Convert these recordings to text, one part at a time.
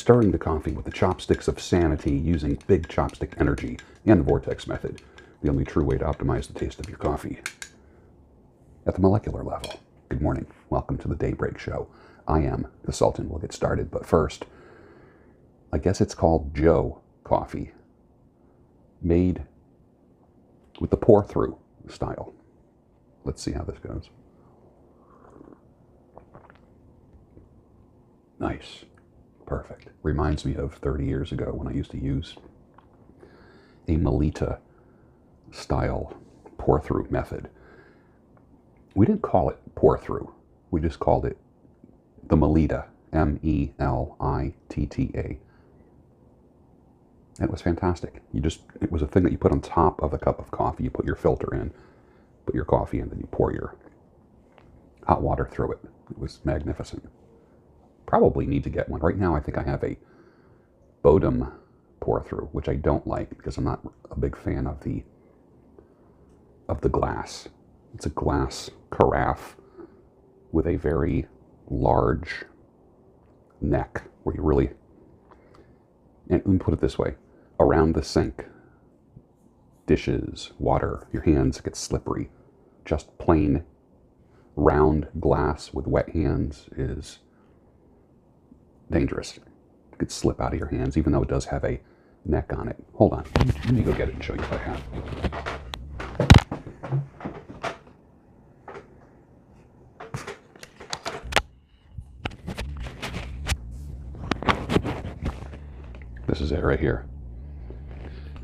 stirring the coffee with the chopsticks of sanity using big chopstick energy and the vortex method, the only true way to optimize the taste of your coffee at the molecular level. Good morning. Welcome to the Daybreak Show. I am the Sultan. We'll get started, but first, I guess it's called Joe coffee, made with the pour-through style. Let's see how this goes. Nice. Perfect. Reminds me of 30 years ago when I used to use a Melita style pour-through method. We didn't call it pour-through. We just called it the Melita, M-E-L-I-T-T-A. And it was fantastic. It was a thing that you put on top of a cup of coffee. You put your filter in, put your coffee in, then you pour your hot water through it. It was magnificent. Probably need to get one. Right now I think I have a Bodum pour-through, which I don't like because I'm not a big fan of the glass. It's a glass carafe with a very large neck where you really, and let me put it this way, around the sink, dishes, water, your hands get slippery. Just plain round glass with wet hands is dangerous. It could slip out of your hands, even though it does have a neck on it. Hold on. Let me go get it and show you what I have. This is it right here.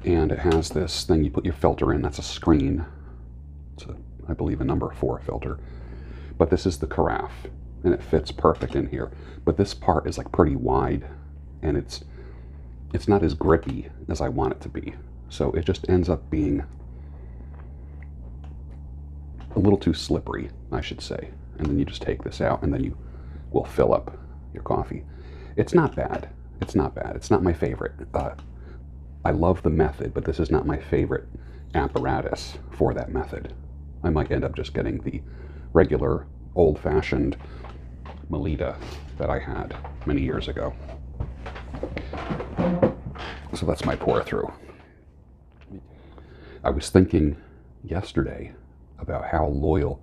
And it has this thing you put your filter in. That's a screen. It's I believe a number 4 filter. But this is the carafe, and it fits perfect in here. But this part is like pretty wide, and it's not as grippy as I want it to be. So it just ends up being a little too slippery, I should say. And then you just take this out, and then you will fill up your coffee. It's not bad. It's not bad. It's not my favorite. I love the method, but this is not my favorite apparatus for that method. I might end up just getting the regular old-fashioned Melita that I had many years ago. So that's my pour-through. I was thinking yesterday about how loyal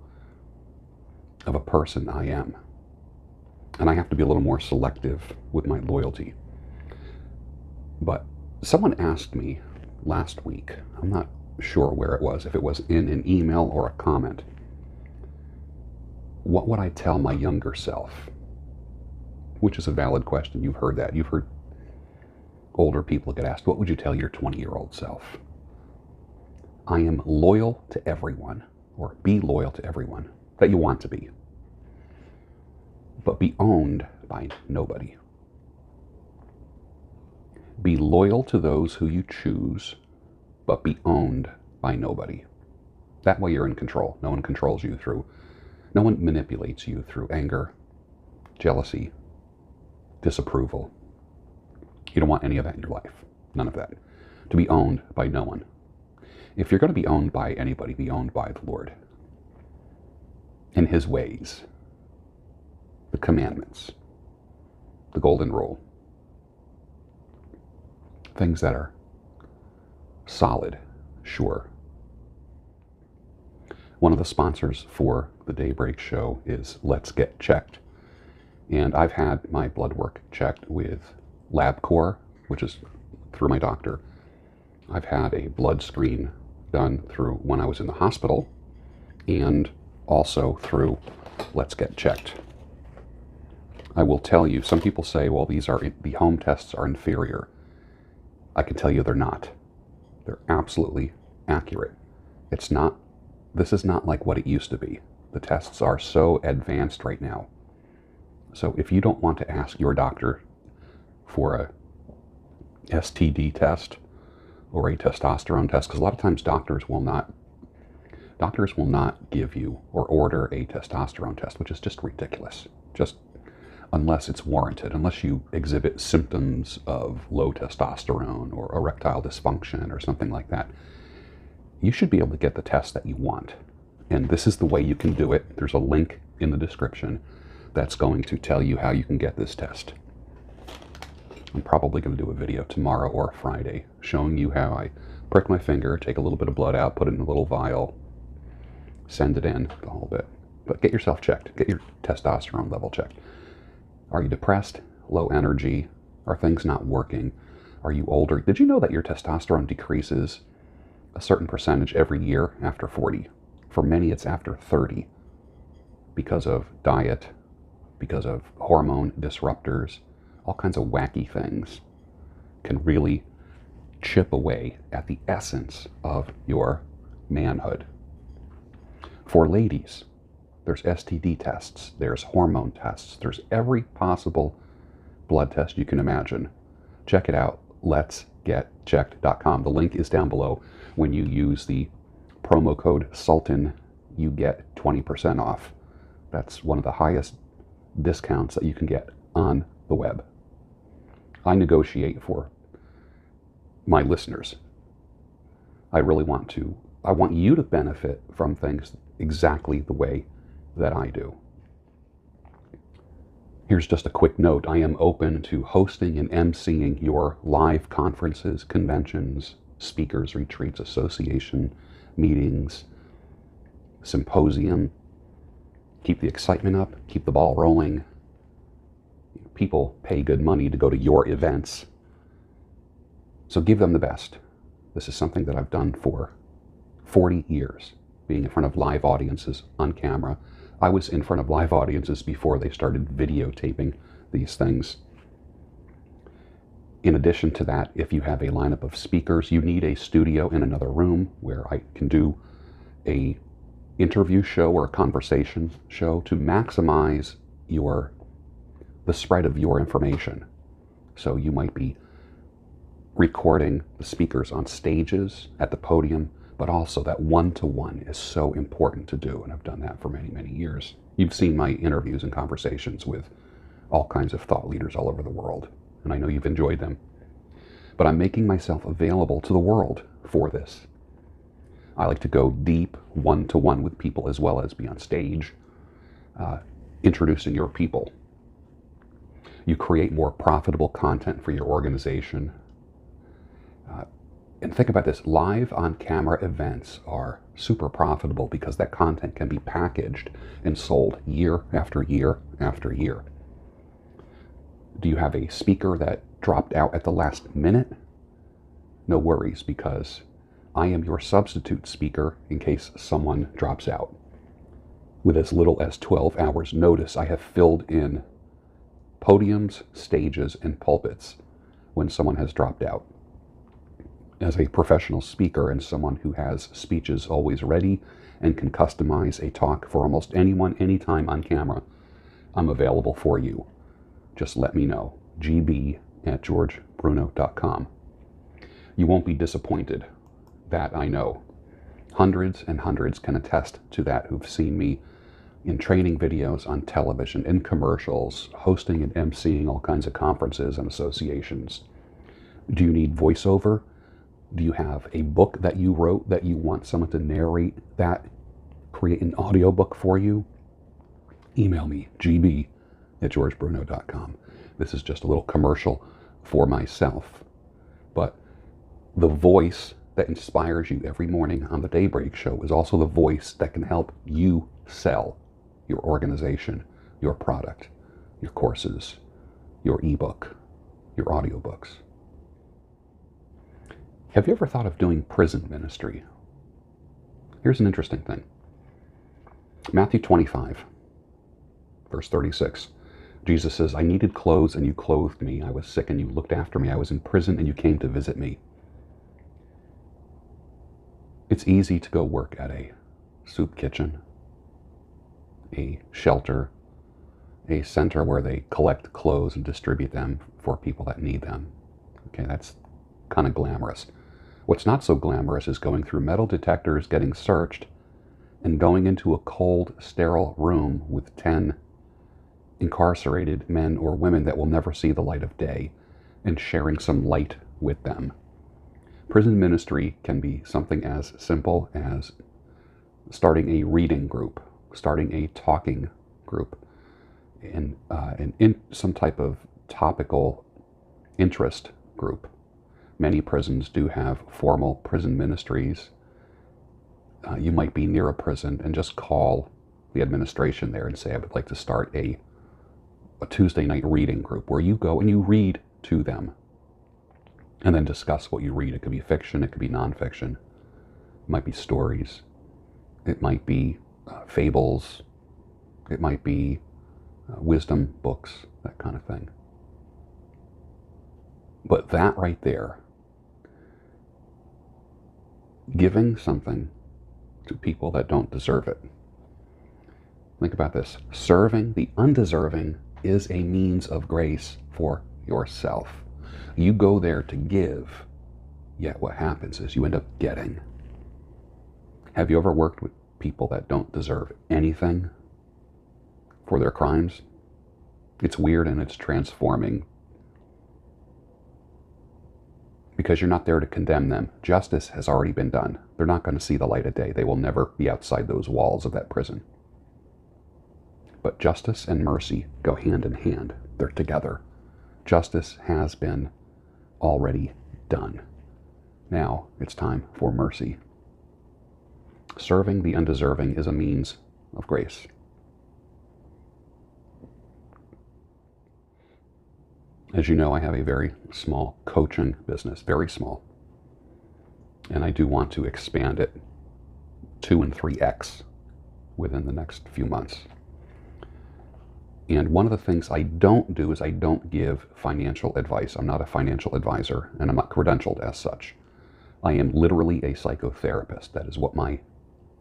of a person I am. And I have to be a little more selective with my loyalty. But someone asked me last week, I'm not sure where it was, if it was in an email or a comment, what would I tell my younger self? Which is a valid question. You've heard that. You've heard older people get asked, what would you tell your 20-year-old self? I am loyal to everyone, or be loyal to everyone that you want to be, but be owned by nobody. Be loyal to those who you choose, but be owned by nobody. That way you're in control. No one controls you no one manipulates you through anger, jealousy, disapproval. You don't want any of that in your life. None of that. To be owned by no one. If you're going to be owned by anybody, be owned by the Lord. In His ways. The commandments. The golden rule. Things that are solid, sure. One of the sponsors for the Daybreak Show is Let's Get Checked. And I've had my blood work checked with LabCorp, which is through my doctor. I've had a blood screen done through when I was in the hospital, and also through Let's Get Checked. I will tell you, some people say, well, the home tests are inferior. I can tell you they're not. They're absolutely accurate. This is not like what it used to be. The tests are so advanced right now. So if you don't want to ask your doctor for a STD test or a testosterone test, because a lot of times doctors will not give you or order a testosterone test, which is just ridiculous. Just unless it's warranted, unless you exhibit symptoms of low testosterone or erectile dysfunction or something like that, you should be able to get the test that you want. And this is the way you can do it. There's a link in the description that's going to tell you how you can get this test. I'm probably going to do a video tomorrow or Friday showing you how I prick my finger, take a little bit of blood out, put it in a little vial, send it in, the whole bit. But get yourself checked. Get your testosterone level checked. Are you depressed? Low energy? Are things not working? Are you older? Did you know that your testosterone decreases a certain percentage every year after 40? For many, it's after 30 because of diet, because of hormone disruptors, all kinds of wacky things can really chip away at the essence of your manhood. For ladies, there's STD tests, there's hormone tests, there's every possible blood test you can imagine. Check it out, letsgetchecked.com. The link is down below. When you use the promo code SULTAN, you get 20% off. That's one of the highest discounts that you can get on the web. I negotiate for my listeners. I want you to benefit from things exactly the way that I do. Here's just a quick note. I am open to hosting and emceeing your live conferences, conventions, speakers, retreats, association meetings, symposium. Keep the excitement up, keep the ball rolling. People pay good money to go to your events. So give them the best. This is something that I've done for 40 years, being in front of live audiences on camera. I was in front of live audiences before they started videotaping these things. In addition to that, if you have a lineup of speakers, you need a studio in another room where I can do a interview show or a conversation show to maximize the spread of your information. So you might be recording the speakers on stages at the podium, but also that one-to-one is so important to do, and I've done that for many, many years. You've seen my interviews and conversations with all kinds of thought leaders all over the world, and I know you've enjoyed them. But I'm making myself available to the world for this. I like to go deep one-to-one with people as well as be on stage, introducing your people. You create more profitable content for your organization. And think about this, live on-camera events are super profitable because that content can be packaged and sold year after year after year. Do you have a speaker that dropped out at the last minute? No worries, because I am your substitute speaker in case someone drops out. With as little as 12 hours notice, I have filled in podiums, stages, and pulpits when someone has dropped out. As a professional speaker and someone who has speeches always ready and can customize a talk for almost anyone, anytime on camera, I'm available for you. Just let me know. gb@georgebruno.com. You won't be disappointed. That I know. Hundreds and hundreds can attest to that who've seen me in training videos, on television, in commercials, hosting and emceeing all kinds of conferences and associations. Do you need voiceover? Do you have a book that you wrote that you want someone to narrate that, create an audiobook for you? Email me, gb@georgebruno.com. This is just a little commercial for myself. But the voice that inspires you every morning on the Daybreak Show is also the voice that can help you sell your organization, your product, your courses, your ebook, your audiobooks. Have you ever thought of doing prison ministry? Here's an interesting thing. Matthew 25, verse 36. Jesus says, I needed clothes and you clothed me. I was sick and you looked after me. I was in prison and you came to visit me. It's easy to go work at a soup kitchen, a shelter, a center where they collect clothes and distribute them for people that need them. Okay, that's kind of glamorous. What's not so glamorous is going through metal detectors, getting searched, and going into a cold, sterile room with 10 incarcerated men or women that will never see the light of day and sharing some light with them. Prison ministry can be something as simple as starting a reading group, starting a talking group, and in some type of topical interest group. Many prisons do have formal prison ministries. You might be near a prison and just call the administration there and say, I would like to start a Tuesday night reading group where you go and you read to them and then discuss what you read. It could be fiction, it could be nonfiction, it might be stories, it might be fables, it might be wisdom books, that kind of thing. But that right there, giving something to people that don't deserve it. Think about this. Serving the undeserving is a means of grace for yourself. You go there to give, yet what happens is you end up getting. Have you ever worked with people that don't deserve anything for their crimes? It's weird and it's transforming, because you're not there to condemn them. Justice has already been done. They're not going to see the light of day. They will never be outside those walls of that prison. But justice and mercy go hand in hand. They're together. Justice has been already done. Now it's time for mercy. Serving the undeserving is a means of grace. As you know, I have a very small coaching business, very small. And I do want to expand it 2 and 3x within the next few months. And one of the things I don't do is I don't give financial advice. I'm not a financial advisor, and I'm not credentialed as such. I am literally a psychotherapist. That is what my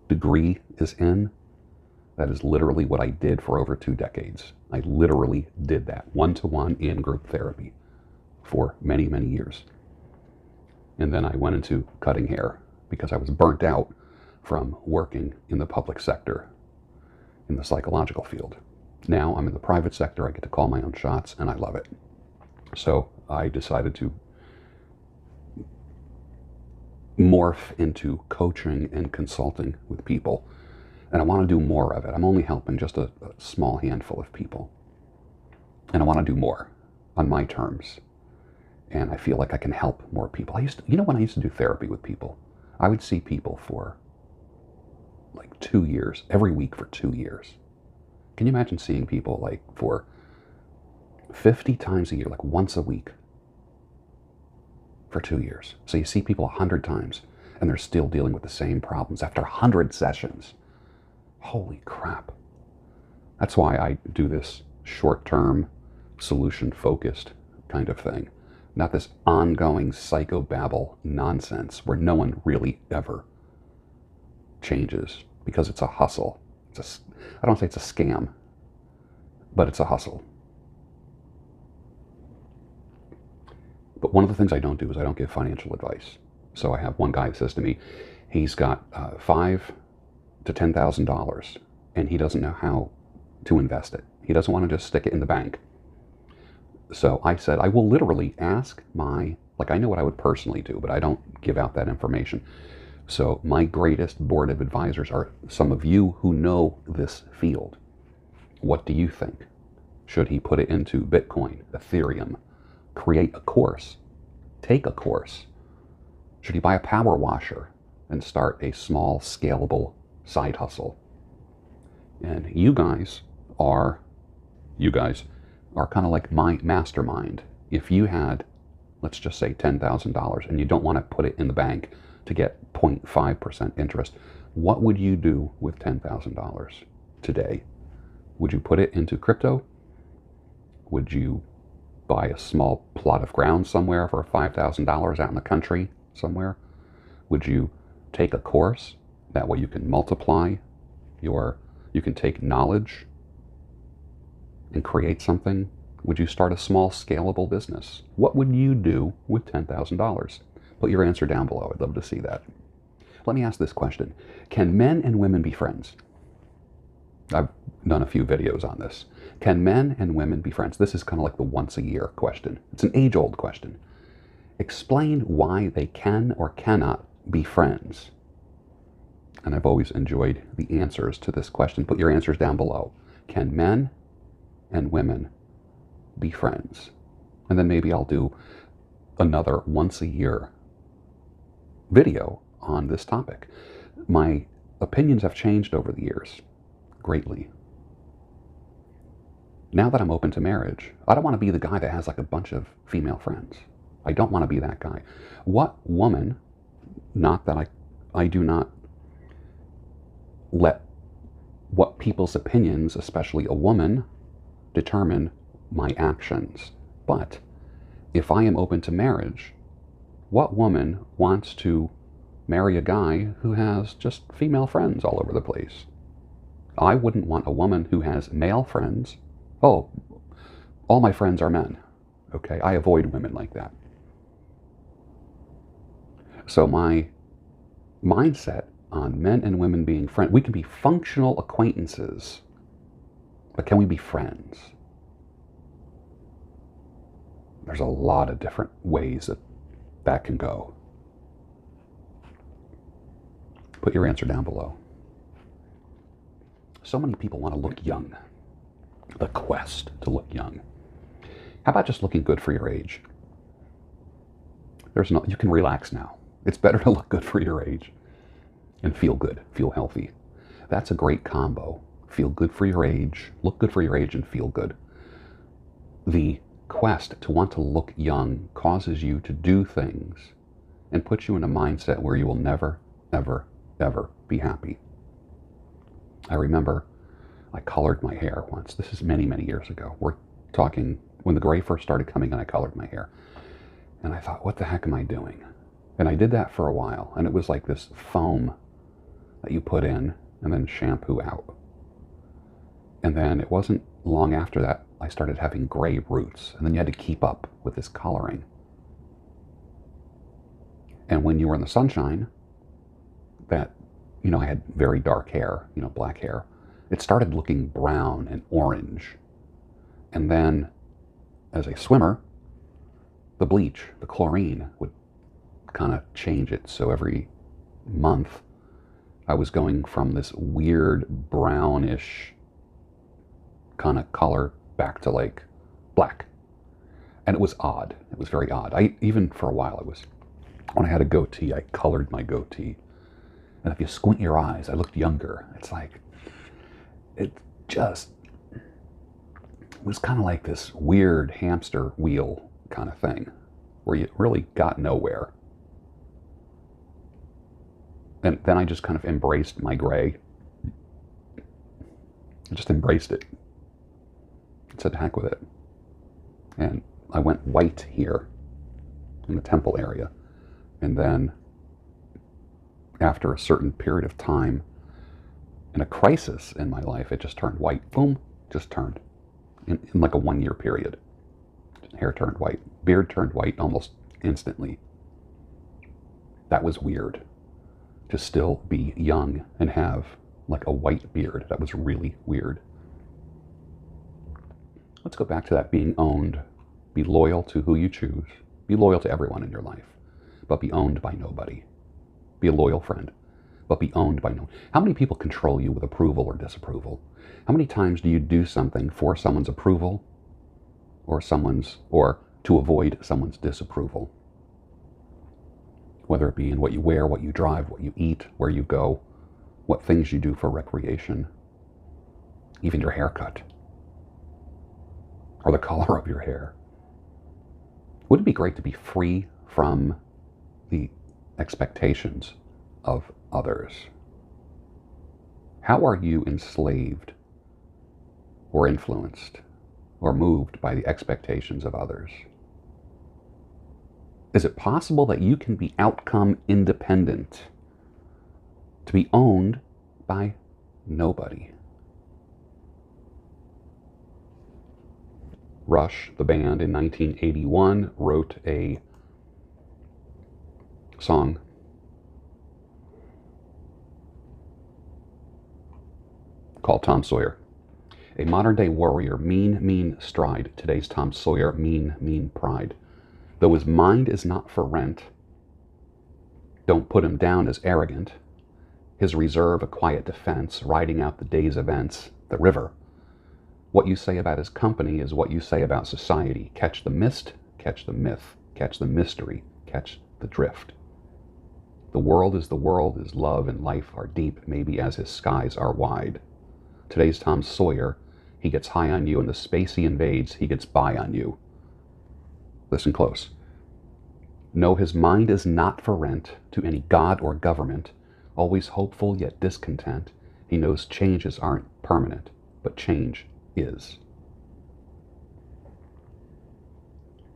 degree is in. That is literally what I did for over 2 decades. I literally did that, one-to-one in group therapy for many, many years. And then I went into cutting hair because I was burnt out from working in the public sector, in the psychological field. Now I'm in the private sector, I get to call my own shots, and I love it. So I decided to morph into coaching and consulting with people. And I want to do more of it. I'm only helping just a small handful of people. And I want to do more on my terms. And I feel like I can help more people. When I used to do therapy with people, I would see people for like 2 years, every week for 2 years. Can you imagine seeing people like for 50 times a year, like once a week for 2 years? So you see people 100 times and they're still dealing with the same problems after 100 sessions. Holy crap. That's why I do this short-term, solution-focused kind of thing. Not this ongoing psychobabble nonsense where no one really ever changes because it's a hustle. I don't say it's a scam, but it's a hustle. But one of the things I don't do is I don't give financial advice. So I have one guy that says to me, he's got $5,000 to $10,000 and he doesn't know how to invest it. He doesn't want to just stick it in the bank. So I said, I will literally ask I know what I would personally do, but I don't give out that information. So my greatest board of advisors are some of you who know this field. What do you think? Should he put it into Bitcoin, Ethereum, create a course, take a course? Should he buy a power washer and start a small, scalable side hustle? And you guys are kind of like my mastermind. If you had, let's just say $10,000 and you don't want to put it in the bank to get 0.5% interest, what would you do with $10,000 today? Would you put it into crypto? Would you buy a small plot of ground somewhere for $5,000 out in the country somewhere? Would you take a course? That way you can multiply you can take knowledge and create something. Would you start a small scalable business? What would you do with $10,000? Put your answer down below. I'd love to see that. Let me ask this question. Can men and women be friends? I've done a few videos on this. Can men and women be friends? This is kind of like the once a year question. It's an age-old question. Explain why they can or cannot be friends. And I've always enjoyed the answers to this question. Put your answers down below. Can men and women be friends? And then maybe I'll do another once a year video on this topic. My opinions have changed over the years greatly. Now that I'm open to marriage, I don't want to be the guy that has like a bunch of female friends. I don't want to be that guy. What woman, not that I do not let what people's opinions, especially a woman, determine my actions. But if I am open to marriage, what woman wants to marry a guy who has just female friends all over the place? I wouldn't want a woman who has male friends. Oh, all my friends are men. Okay, I avoid women like that. So my mindset on men and women being friends, we can be functional acquaintances, but can we be friends? There's a lot of different ways that can go. Put your answer down below. So many people want to look young. The quest to look young. How about just looking good for your age? You can relax now. It's better to look good for your age and feel good, feel healthy. That's a great combo. Feel good for your age, look good for your age, and feel good. The quest to want to look young causes you to do things and puts you in a mindset where you will never, ever, ever be happy. I remember I colored my hair once. This is many, many years ago. We're talking when the gray first started coming in, I colored my hair. And I thought, what the heck am I doing? And I did that for a while. And it was like this foam that you put in and then shampoo out. And then it wasn't long after that, I started having gray roots. And then you had to keep up with this coloring. And when you were in the sunshine, I had very dark hair, black hair. It started looking brown and orange. And then as a swimmer, the bleach, the chlorine would kind of change it. So every month I was going from this weird brownish kind of color back to like black. And it was odd. It was very odd. Even for a while, when I had a goatee, I colored my goatee. And if you squint your eyes, I looked younger. It's like, it was kind of like this weird hamster wheel kind of thing where you really got nowhere. And then I just kind of embraced my gray. I just embraced it. I said, heck with it. And I went white here in the temple area. And then after a certain period of time, in a crisis in my life, it just turned white. Boom, just turned. In like a 1 year period. Hair turned white. Beard turned white almost instantly. That was weird. To still be young and have like a white beard. That was really weird. Let's go back to that being owned. Be loyal to who you choose. Be loyal to everyone in your life. But be owned by nobody. Be a loyal friend, but be owned by no one. How many people control you with approval or disapproval? How many times do you do something for someone's approval or to avoid someone's disapproval? Whether it be in what you wear, what you drive, what you eat, where you go, what things you do for recreation, even your haircut, or the color of your hair. Wouldn't it be great to be free from the expectations of others? How are you enslaved or influenced or moved by the expectations of others? Is it possible that you can be outcome independent, to be owned by nobody? Rush, the band, in 1981 wrote a song called Tom Sawyer. A modern-day warrior, mean stride. Today's Tom Sawyer, mean pride. Though his mind is not for rent, don't put him down as arrogant. His reserve a quiet defense, riding out the day's events, the river. What you say about his company is what you say about society. Catch the mist, catch the myth, catch the mystery, catch the drift. The world, is love and life are deep, maybe as his skies are wide. Today's Tom Sawyer, he gets high on you, and the space he invades, he gets by on you. Listen close. No, his mind is not for rent to any god or government, always hopeful yet discontent. He knows changes aren't permanent, but change is.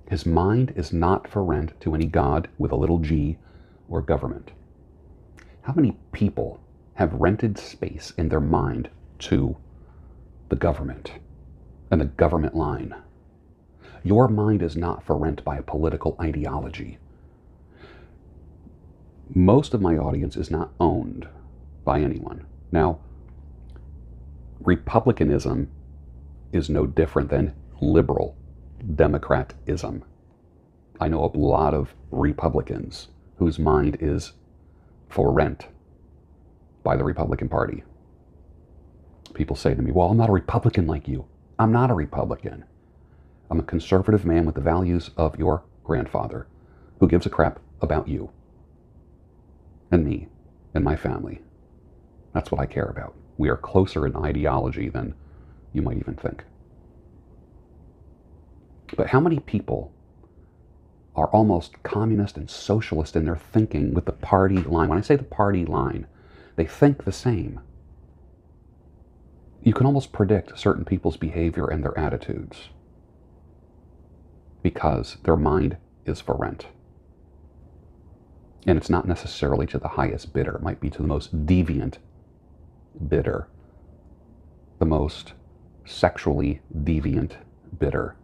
His mind is not for rent to any god with a little g or government. How many people have rented space in their mind to the government and the government line? Your mind is not for rent by a political ideology. Most of my audience is not owned by anyone. Now, Republicanism is no different than liberal Democratism. I know a lot of Republicans whose mind is for rent by the Republican Party. People say to me, well, I'm not a Republican like you. I'm not a Republican. I'm a conservative man with the values of your grandfather who gives a crap about you and me and my family. That's what I care about. We are closer in ideology than you might even think. But how many people are almost communist and socialist in their thinking with the party line? When I say the party line, they think the same. You can almost predict certain people's behavior and their attitudes because their mind is for rent. And it's not necessarily to the highest bidder. It might be to the most deviant bidder, the most sexually deviant bidder,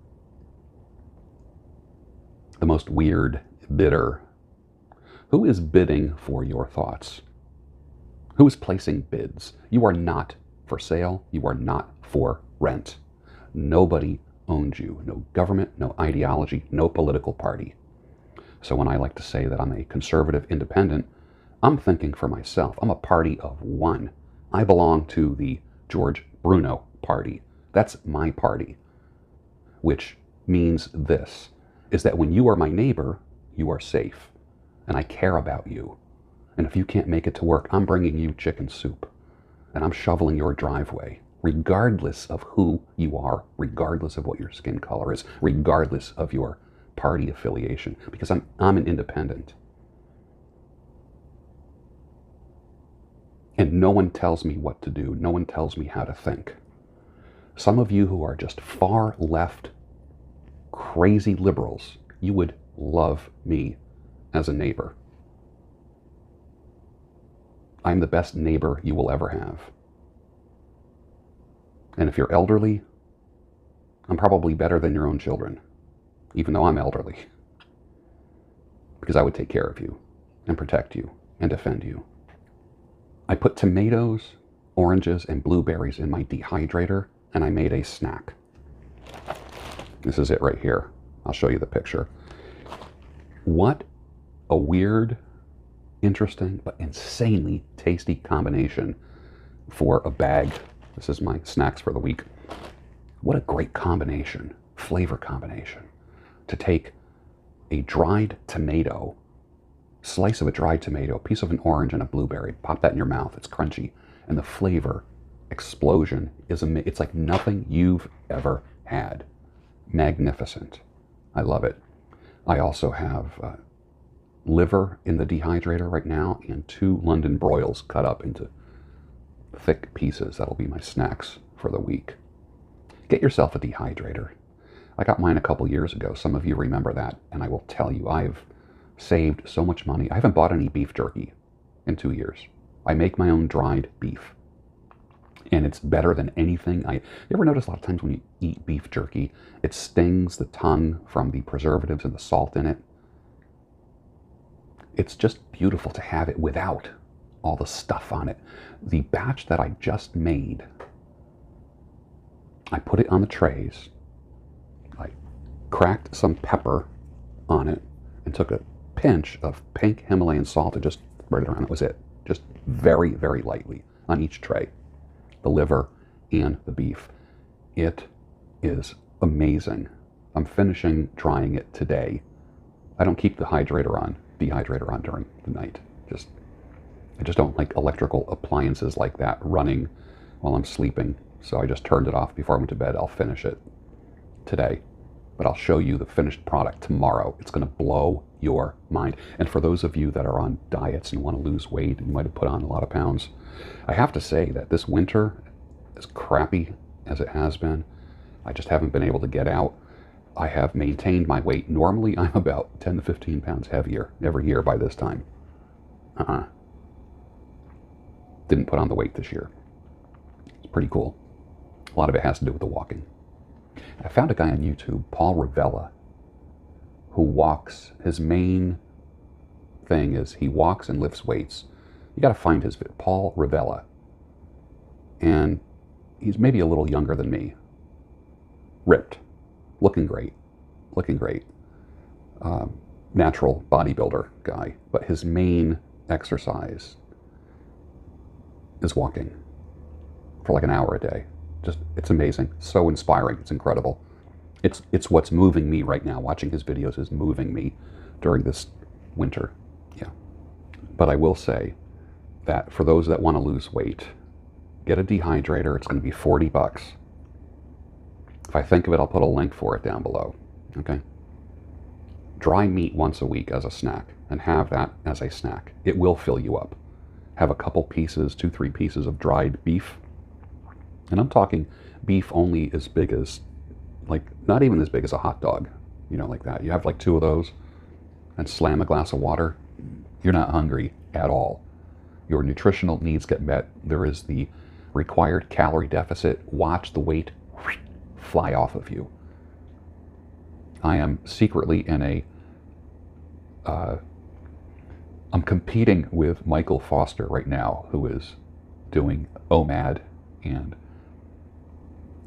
the most weird bidder. Who is bidding for your thoughts? Who is placing bids? You are not for sale. You are not for rent. Nobody owns you. No government, no ideology, no political party. So when I like to say that I'm a conservative independent, I'm thinking for myself. I'm a party of one. I belong to the George Bruno party. That's my party, which means this, is that when you are my neighbor, you are safe, and I care about you. And if you can't make it to work, I'm bringing you chicken soup, and I'm shoveling your driveway, regardless of who you are, regardless of what your skin color is, regardless of your party affiliation, because I'm an independent. And no one tells me what to do. No one tells me how to think. Some of you who are just far left, crazy liberals, you would love me as a neighbor. I'm the best neighbor you will ever have. And if you're elderly, I'm probably better than your own children, even though I'm elderly, because I would take care of you and protect you and defend you. I put tomatoes, oranges, and blueberries in my dehydrator, and I made a snack. This is it right here. I'll show you the picture. What a weird, interesting, but insanely tasty combination for a bag. This is my snacks for the week. What a great combination, flavor combination, to take a dried tomato, slice of a dried tomato, piece of an orange, and a blueberry, pop that in your mouth. It's crunchy, and the flavor explosion is it's like nothing you've ever had. Magnificent. I love it. I also have liver in the dehydrator right now, and 2 London broils cut up into thick pieces. That'll be my snacks for the week. Get yourself a dehydrator. I got mine a couple years ago. Some of you remember that, and I will tell you, I've saved so much money. I haven't bought any beef jerky in 2 years. I make my own dried beef, and it's better than anything. You ever notice a lot of times when you eat beef jerky, it stings the tongue from the preservatives and the salt in it? It's just beautiful to have it without all the stuff on it. The batch that I just made, I put it on the trays, I cracked some pepper on it, and took a pinch of pink Himalayan salt and just spread it around. That was it. Just very, very lightly on each tray. The liver and the beef. It is amazing. I'm finishing trying it today. I don't keep the dehydrator on during the night. I just don't like electrical appliances like that running while I'm sleeping. So I just turned it off before I went to bed. I'll finish it today, but I'll show you the finished product tomorrow. It's going to blow your mind. And for those of you that are on diets and want to lose weight and you might have put on a lot of pounds, I have to say that this winter, as crappy as it has been, I just haven't been able to get out. I have maintained my weight. Normally I'm about 10 to 15 pounds heavier every year by this time. Didn't put on the weight this year. It's pretty cool. A lot of it has to do with the walking. I found a guy on YouTube, Paul Ravella, who walks. His main thing is he walks and lifts weights. You got to find his vid, Paul Ravella. And he's maybe a little younger than me. Ripped. Looking great. Natural bodybuilder guy. But his main exercise is walking for like an hour a day. It's amazing. So inspiring. It's incredible. It's what's moving me right now. Watching his videos is moving me during this winter. Yeah. But I will say that for those that want to lose weight, get a dehydrator. It's going to be $40. If I think of it, I'll put a link for it down below. Okay. Dry meat once a week as a snack, and have that as a snack. It will fill you up. Have a couple pieces, 2-3 pieces of dried beef. And I'm talking beef only as big as, like, not even as big as a hot dog, you know, like that. You have like 2 of those and slam a glass of water. You're not hungry at all. Your nutritional needs get met. There is the required calorie deficit. Watch the weight fly off of you. I am secretly in I'm competing with Michael Foster right now, who is doing OMAD and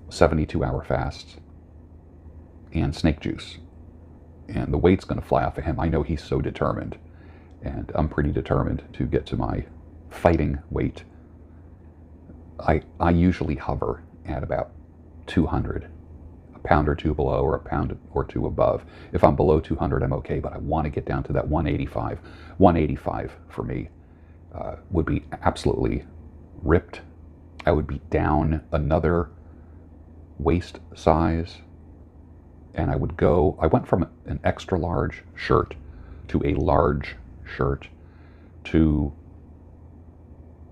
72-hour fasts and snake juice. And the weight's going to fly off of him. I know he's so determined. And I'm pretty determined to get to my fighting weight. I usually hover at about 200, a pound or two below or a pound or two above. If I'm below 200, I'm okay, but I want to get down to that 185. 185 for me would be absolutely ripped. I would be down another waist size, and I went from an extra large shirt to a large shirt to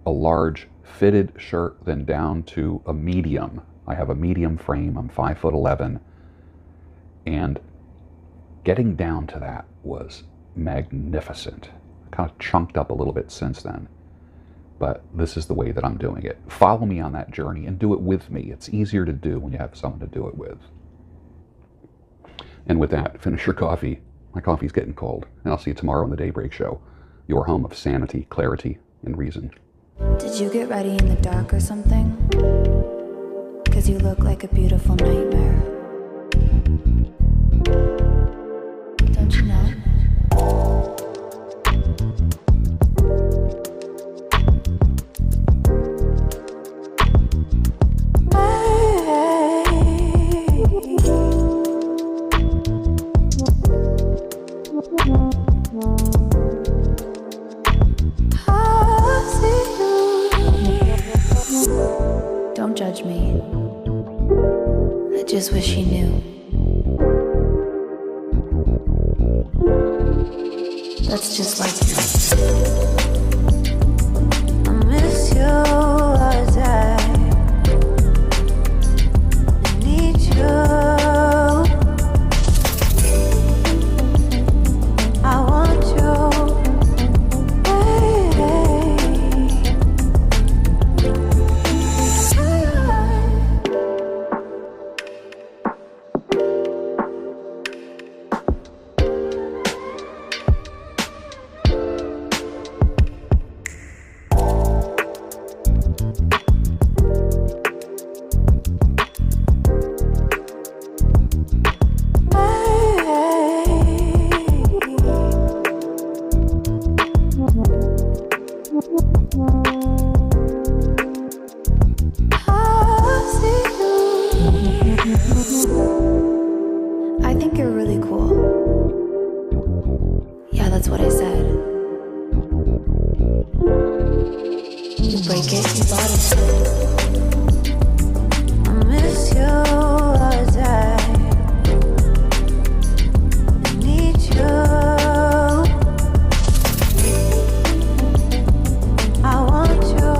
a large fitted shirt, then down to a medium. I have a medium frame. I'm 5'11", and getting down to that was magnificent. I kind of chunked up a little bit since then, but this is the way that I'm doing it. Follow me on that journey and do it with me. It's easier to do when you have someone to do it with. And with that, finish your coffee. My coffee's getting cold, and I'll see you tomorrow on the Daybreak Show, your home of sanity, clarity, and reason. Did you get ready in the dark or something? 'Cause you look like a beautiful nightmare. Don't you know? Don't judge me. I just wish you knew. That's just like you. I miss you all the time. I need you. I want you. break it, you bought it. I miss you all the time. I need you. I want you.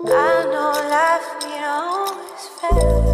I know life, you know, is fair.